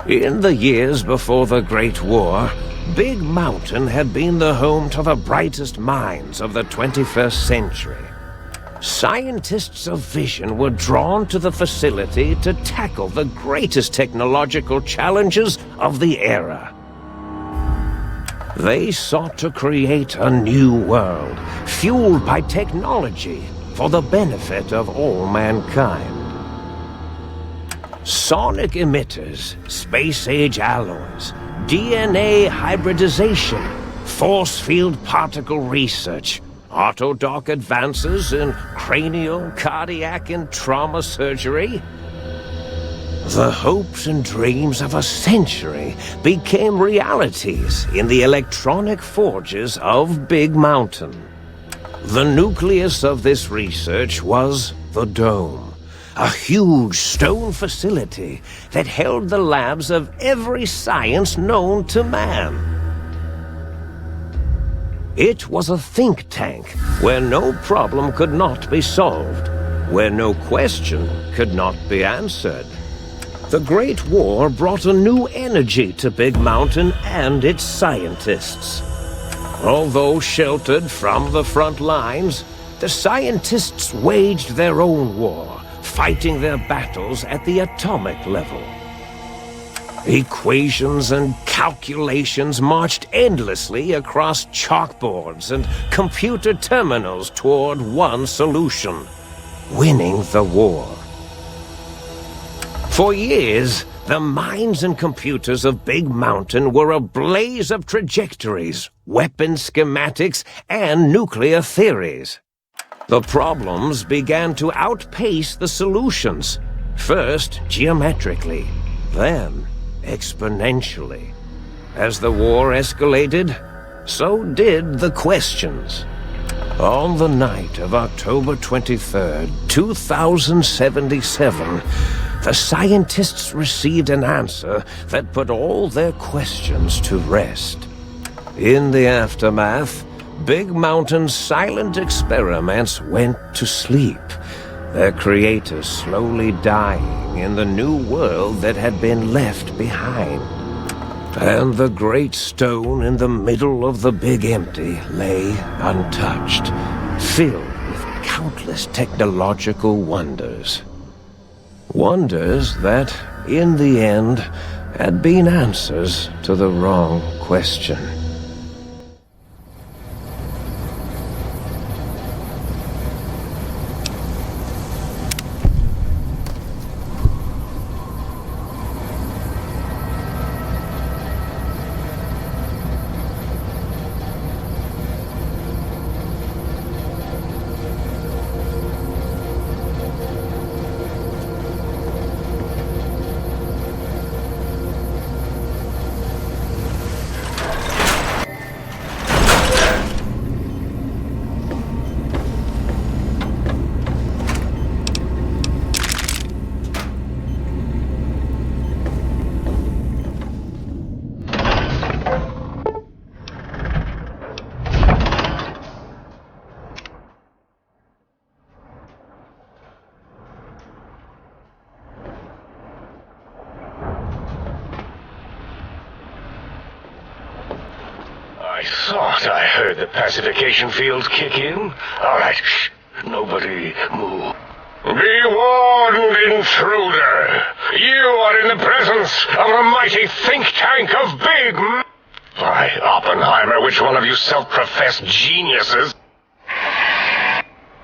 In the years before the Great War, Big Mountain had been the home to the brightest minds of the 21st century. Scientists of vision were drawn to the facility to tackle the greatest technological challenges of the era. They sought to create a new world, fueled by technology for the benefit of all mankind. Sonic emitters, space-age alloys, DNA hybridization, force field particle research, autodoc advances in cranial, cardiac, and trauma surgery. The hopes and dreams of a century became realities in the electronic forges of Big Mountain. The nucleus of this research was the Dome, a huge stone facility that held the labs of every science known to man. It was a think tank where no problem could not be solved, where no question could not be answered. The Great War brought a new energy to Big Mountain and its scientists. Although sheltered from the front lines, the scientists waged their own war, fighting their battles at the atomic level. Equations and calculations marched endlessly across chalkboards and computer terminals toward one solution: winning the war. For years, the minds and computers of Big Mountain were a blaze of trajectories, weapon schematics, and nuclear theories. The problems began to outpace the solutions, first geometrically, then exponentially. As the war escalated, so did the questions. On the night of October 23rd, 2077, the scientists received an answer that put all their questions to rest. In the aftermath, Big Mountain's silent experiments went to sleep, their creators slowly dying in the new world that had been left behind. And the great stone in the middle of the Big Empty lay untouched, filled with countless technological wonders. Wonders that, in the end, had been answers to the wrong question. I thought I heard the pacification fields kick in. All right, shh. Nobody move. Be warned, intruder. You are in the presence of a mighty think tank of Big By Oppenheimer, which one of you self-professed geniuses?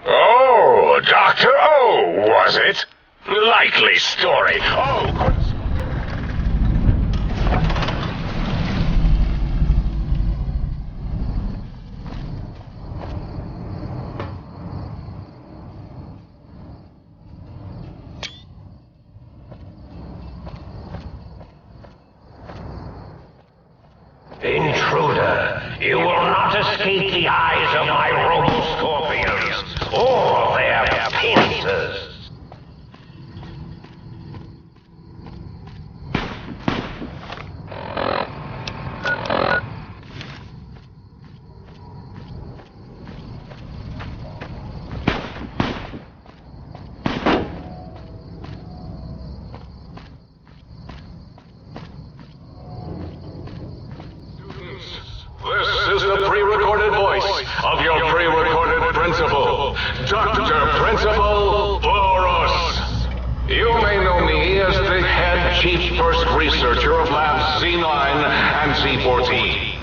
Oh, Dr. O, was it? Likely story. Oh, good. Intruder, you will not escape the eyes of my robo-scorpions or their pincers. of your pre-recorded principal, Dr. Principal Boros. You may know me as the head chief first researcher of Labs Z9 and Z14.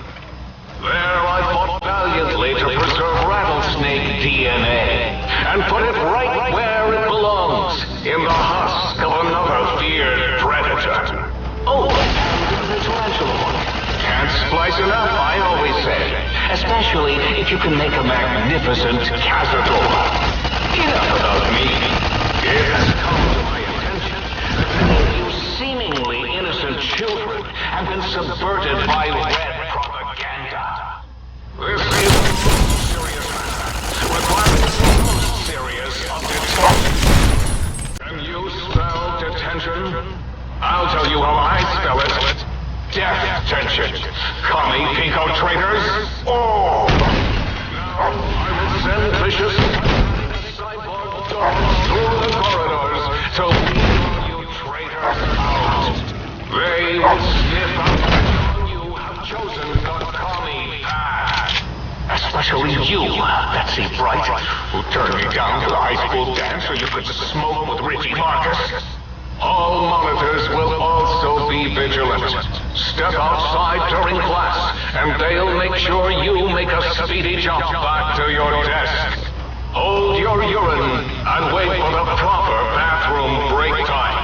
There I fought valiantly to preserve rattlesnake DNA and put it right where it belongs, in the husk of another feared predator. Oh, and the tarantula one. Can't splice enough, I always say. Especially if you can make a magnificent Cazador. Enough about me. It has come to my attention that many of you seemingly innocent children have been subverted by red propaganda. This is a serious matter, requiring the most serious of detention. Can you spell detention? I'll tell you how I spell it. Death tension. Commie Pico traitors. Oh! Now I will send vicious cyborg dogs through the corridors to weed you traitors out. They will sniff out which you have chosen the commie path. Especially you, Betsy Bright, who turned me down to the high school dance so you could smoke with Richie Marcus. All monitors will also be vigilant. Step outside during class, and they'll make sure you make a speedy jump back to your desk. Hold your urine and wait for the proper bathroom break time.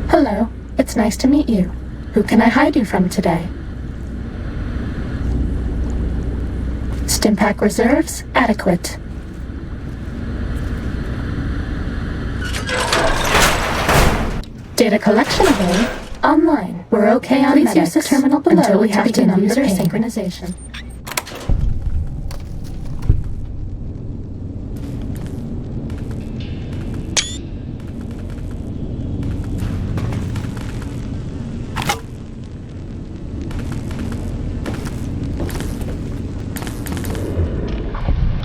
Hello, it's nice to meet you. Who can I hide you from today? Stimpack reserves adequate. Data collection available online. We're okay on Please use the terminal below until we have to begin user synchronization.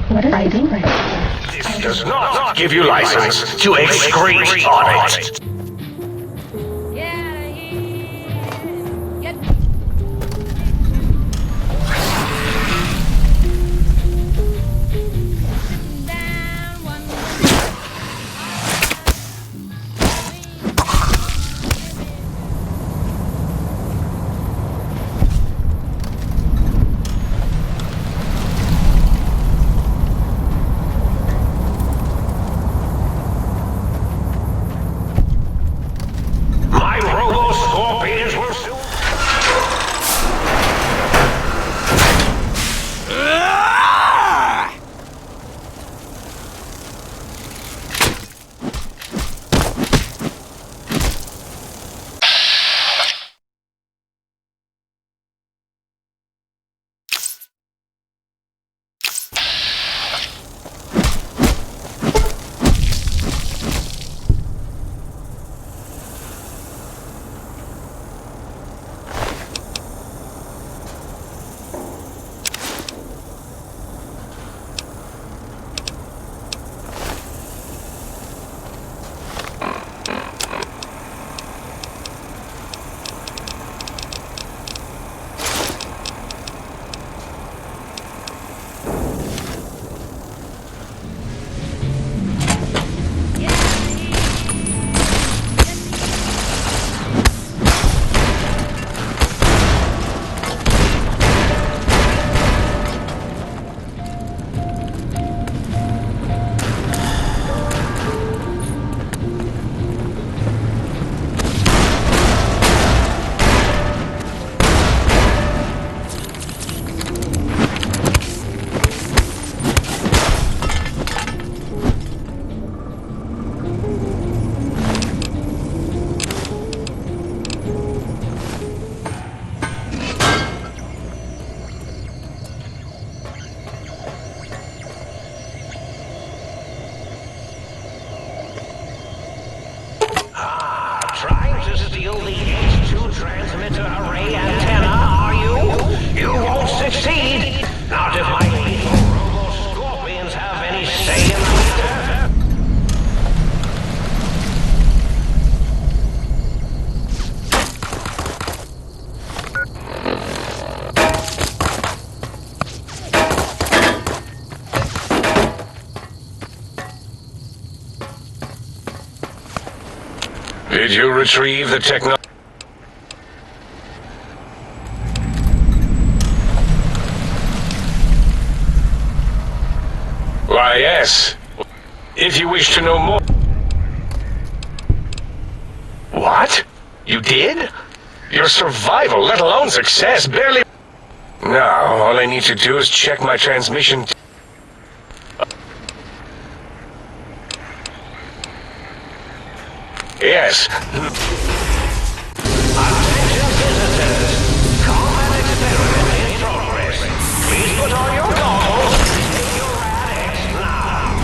What is hiding right now? This does not give you license to excrete on it. Did you retrieve the technology? Why, yes. If you wish to know more... What? You did? Your survival, let alone success, barely... Now, all I need to do is check my transmission... Yes. Attention visitors. Combat experiment in progress. Please put on your goggles and take your radix now.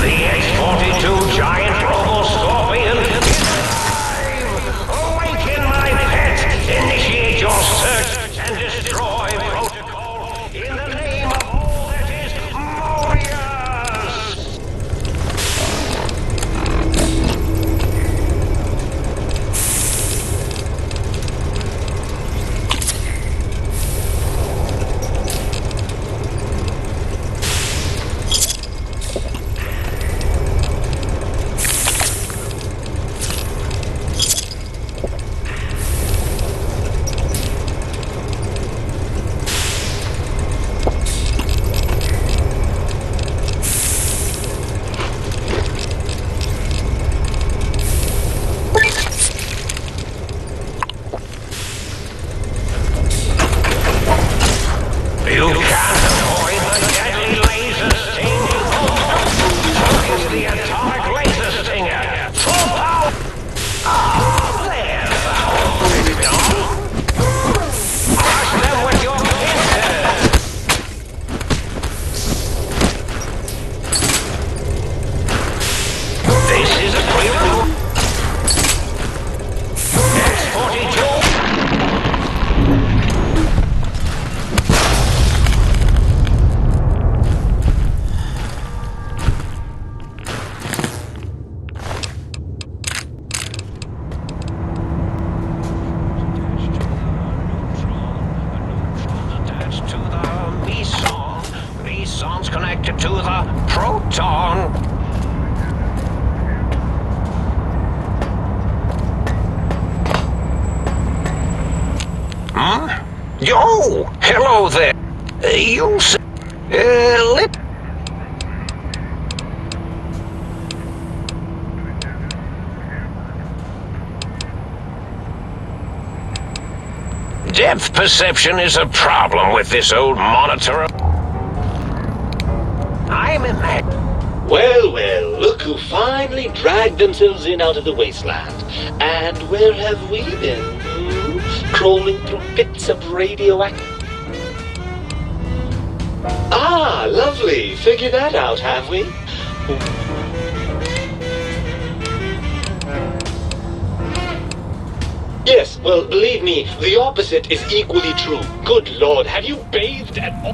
The X-42 giant robo-scorpion is alive! Awaken my pet! Initiate your search and destroy protocol in the name of all that is glorious! You can't avoid the deadly laser sting. Focus the atomic laser stinger. Full power. Ah, there's our victim. Crush them with your pincers. This is a pre-roll. X-42. Meson's connected to the proton. Yo! Hello there. You s- lit- Depth perception is a problem with this old monitor. I'm in that. Well, well, look who finally dragged themselves in out of the wasteland. And where have we been? Crawling through pits of radioactive... Ah, lovely. Figured that out, have we? Yes, well, believe me, the opposite is equally true. Good Lord, have you bathed at all?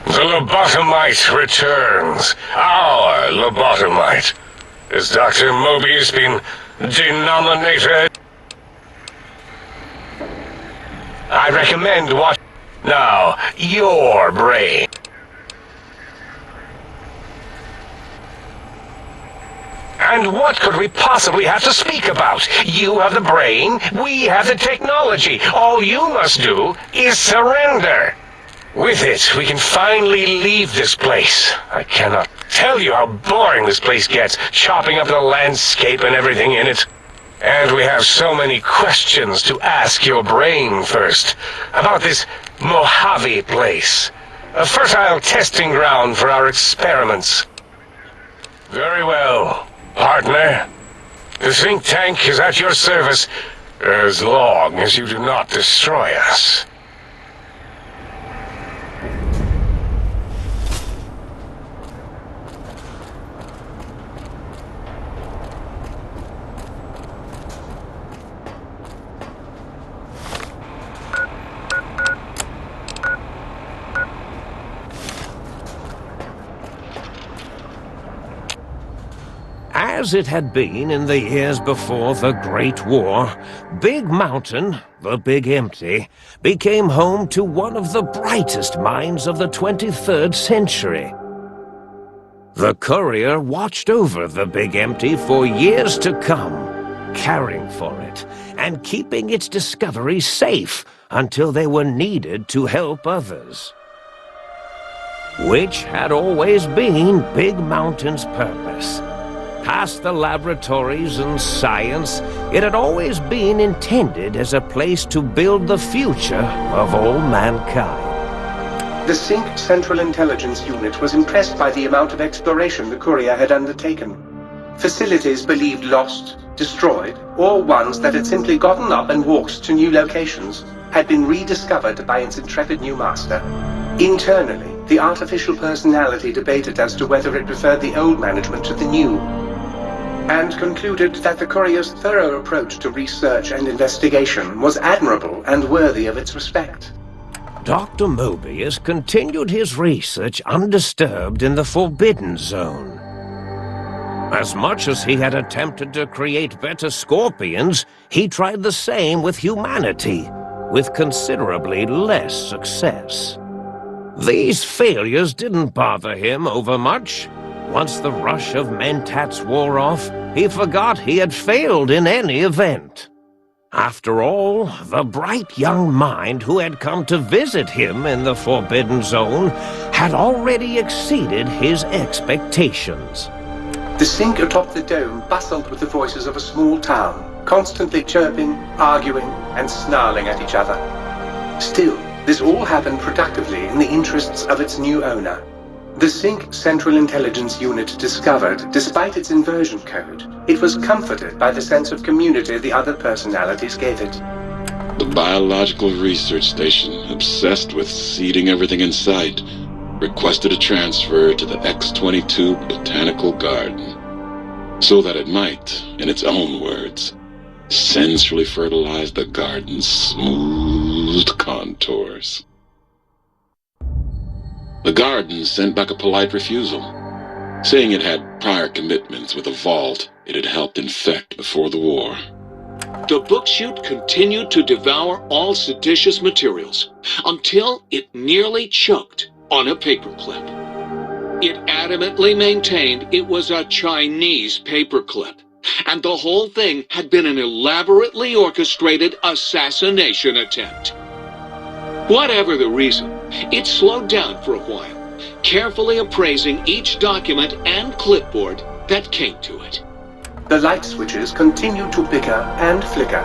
The lobotomite returns. Our lobotomite. Has Dr. Mobius been denominated? I recommend watch... Now, your brain. And what could we possibly have to speak about? You have the brain, we have the technology. All you must do is surrender. With it, we can finally leave this place. I cannot tell you how boring this place gets, chopping up the landscape and everything in it. And we have so many questions to ask your brain first about this Mojave place. A fertile testing ground for our experiments. Very well, partner. The think tank is at your service as long as you do not destroy us. As it had been in the years before the Great War, Big Mountain, the Big Empty, became home to one of the brightest minds of the 23rd century. The courier watched over the Big Empty for years to come, caring for it and keeping its discovery safe until they were needed to help others. Which had always been Big Mountain's purpose. Past the laboratories and science, it had always been intended as a place to build the future of all mankind. The Sync Central Intelligence Unit was impressed by the amount of exploration the courier had undertaken. Facilities believed lost, destroyed, or ones that had simply gotten up and walked to new locations had been rediscovered by its intrepid new master. Internally, the artificial personality debated as to whether it preferred the old management to the new, and concluded that the courier's thorough approach to research and investigation was admirable and worthy of its respect. Dr. Mobius continued his research undisturbed in the Forbidden Zone. As much as he had attempted to create better scorpions, he tried the same with humanity, with considerably less success. These failures didn't bother him over much. Once the rush of mentats wore off, he forgot he had failed in any event. After all, the bright young mind who had come to visit him in the Forbidden Zone had already exceeded his expectations. The Sync atop the dome bustled with the voices of a small town, constantly chirping, arguing, and snarling at each other. Still, this all happened productively in the interests of its new owner. The Sync Central Intelligence Unit discovered, despite its inversion code, it was comforted by the sense of community the other personalities gave it. The biological research station, obsessed with seeding everything in sight, requested a transfer to the X-22 Botanical Garden, so that it might, in its own words, sensually fertilize the garden's smooth contours. The garden sent back a polite refusal, saying it had prior commitments with a vault it had helped infect before the war. The book chute continued to devour all seditious materials until it nearly choked on a paperclip. It adamantly maintained it was a Chinese paperclip, and the whole thing had been an elaborately orchestrated assassination attempt. Whatever the reason, it slowed down for a while, carefully appraising each document and clipboard that came to it. The light switches continued to bicker and flicker.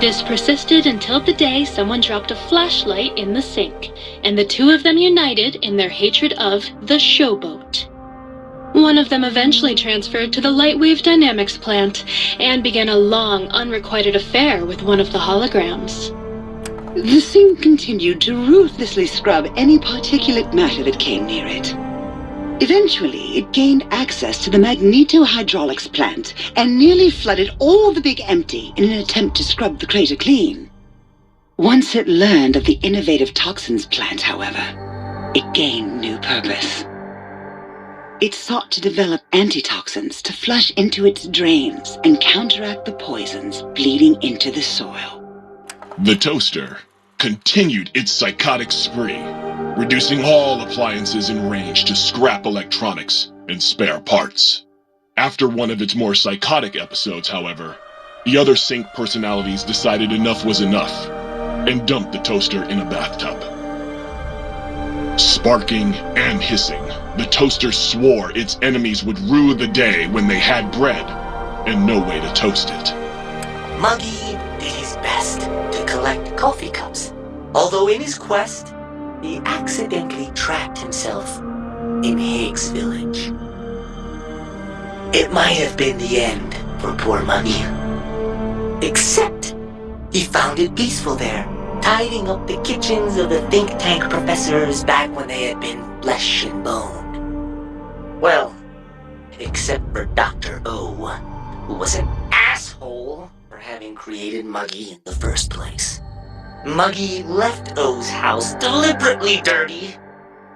This persisted until the day someone dropped a flashlight in the sink, and the two of them united in their hatred of the showboat. One of them eventually transferred to the Lightwave Dynamics plant and began a long, unrequited affair with one of the holograms. The Sync continued to ruthlessly scrub any particulate matter that came near it. Eventually, it gained access to the magneto-hydraulics plant and nearly flooded all the Big Empty in an attempt to scrub the crater clean. Once it learned of the innovative toxins plant, however, it gained new purpose. It sought to develop antitoxins to flush into its drains and counteract the poisons bleeding into the soil. The toaster continued its psychotic spree, reducing all appliances in range to scrap electronics and spare parts. After one of its more psychotic episodes, however, the other Sync personalities decided enough was enough and dumped the toaster in a bathtub. Sparking and hissing, the toaster swore its enemies would rue the day when they had bread and no way to toast it. Muggy did his best to collect coffee cups, although in his quest, he accidentally trapped himself in Higgs Village. It might have been the end for poor Muggy. Except, he found it peaceful there, tidying up the kitchens of the think tank professors back when they had been flesh and bone. Well, except for Dr. O, who was an asshole for having created Muggy in the first place. Muggy left O's house deliberately dirty,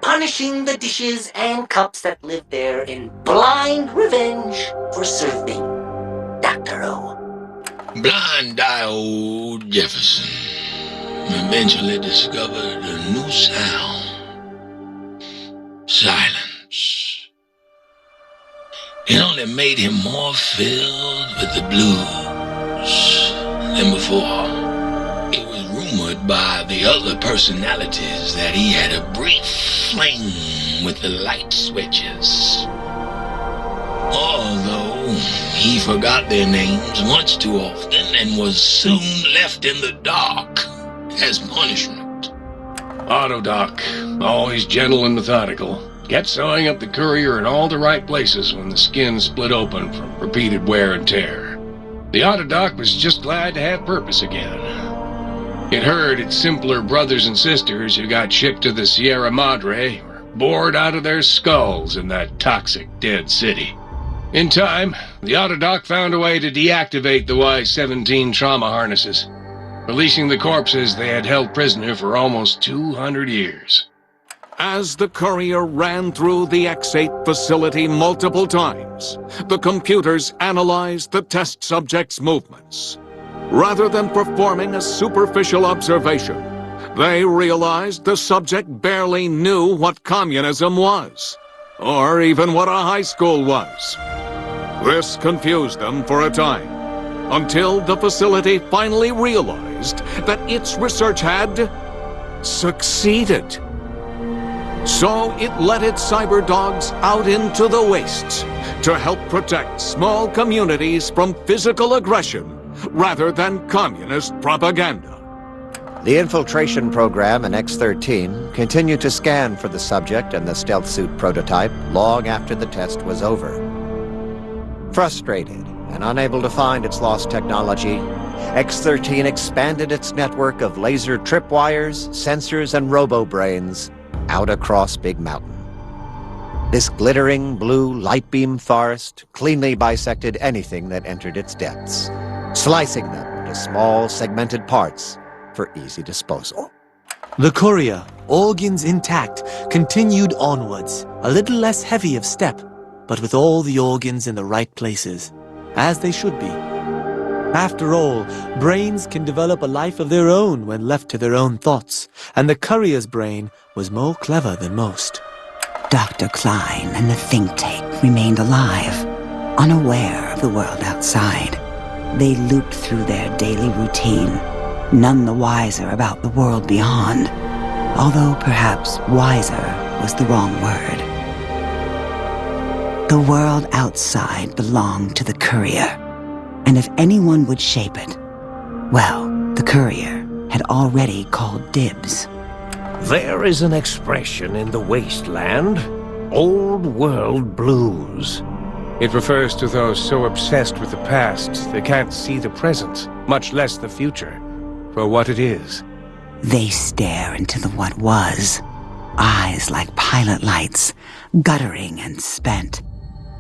punishing the dishes and cups that lived there in blind revenge for serving Dr. O. Blind-eye old Jefferson eventually discovered a new sound. Silence. It only made him more filled with the blues than before. It was rumored by the other personalities that he had a brief fling with the light switches. Although he forgot their names much too often and was soon left in the dark as punishment. Autodoc, always gentle and methodical, kept sewing up the courier in all the right places when the skin split open from repeated wear and tear. The Autodoc was just glad to have purpose again. It heard its simpler brothers and sisters who got shipped to the Sierra Madre were bored out of their skulls in that toxic, dead city. In time, the Autodoc found a way to deactivate the Y-17 trauma harnesses, releasing the corpses they had held prisoner for almost 200 years. As the courier ran through the X-8 facility multiple times, the computers analyzed the test subject's movements. Rather than performing a superficial observation, they realized the subject barely knew what communism was, or even what a high school was. This confused them for a time, until the facility finally realized that its research had succeeded. So it let its cyber dogs out into the wastes to help protect small communities from physical aggression rather than communist propaganda. The infiltration program in X-13 continued to scan for the subject and the stealth suit prototype long after the test was over. Frustrated and unable to find its lost technology, X-13 expanded its network of laser tripwires, sensors, and robo-brains out across Big Mountain. This glittering blue light beam forest cleanly bisected anything that entered its depths, slicing them into small segmented parts for easy disposal. The courier, organs intact, continued onwards, a little less heavy of step, but with all the organs in the right places, as they should be. After all, brains can develop a life of their own when left to their own thoughts, and the courier's brain was more clever than most. Dr. Klein and the think tank remained alive, unaware of the world outside. They looped through their daily routine, none the wiser about the world beyond, although perhaps wiser was the wrong word. The world outside belonged to the courier, and if anyone would shape it, well, the courier had already called dibs. There is an expression in the wasteland, old world blues. It refers to those so obsessed with the past they can't see the present, much less the future, for what it is. They stare into the what was, eyes like pilot lights, guttering and spent,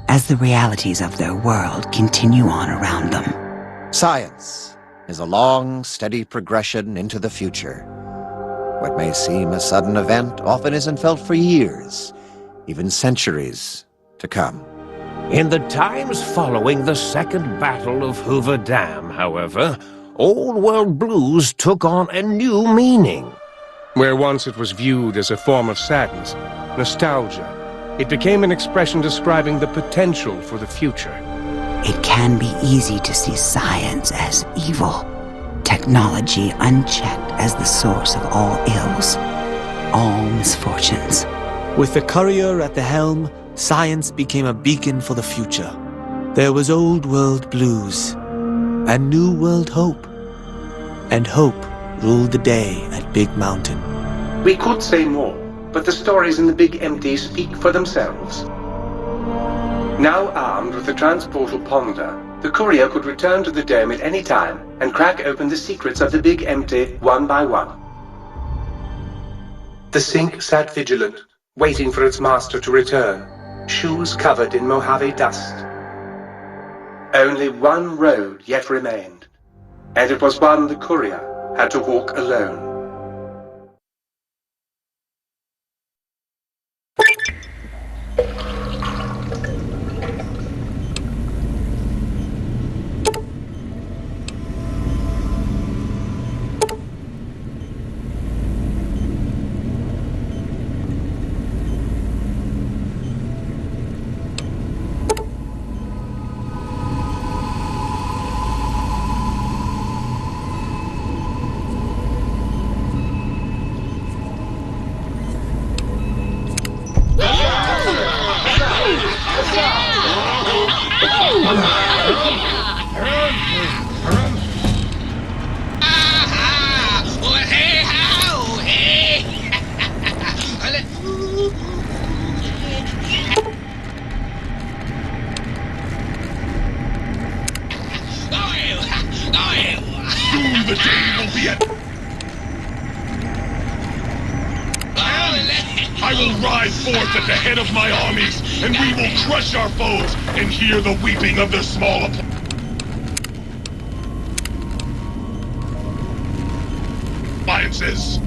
as the realities of their world continue on around them. Science is a long, steady progression into the future. What may seem a sudden event often isn't felt for years, even centuries to come. In the times following the Second Battle of Hoover Dam, however, old world blues took on a new meaning. Where once it was viewed as a form of sadness, nostalgia, it became an expression describing the potential for the future. It can be easy to see science as evil, technology unchecked as the source of all ills, all misfortunes. With the courier at the helm, science became a beacon for the future. There was old world blues, and New World hope. And hope ruled the day at Big Mountain. We could say more, but the stories in the Big Empty speak for themselves. Now armed with the transportal Ponder, the courier could return to the dome at any time and crack open the secrets of the Big Empty one by one. The sink sat vigilant, waiting for its master to return, shoes covered in Mojave dust. Only one road yet remained, and it was one the courier had to walk alone. Soon the day will be at... I will ride forth at the head of my armies, and we will crush our foes and hear the weeping of their small appliances.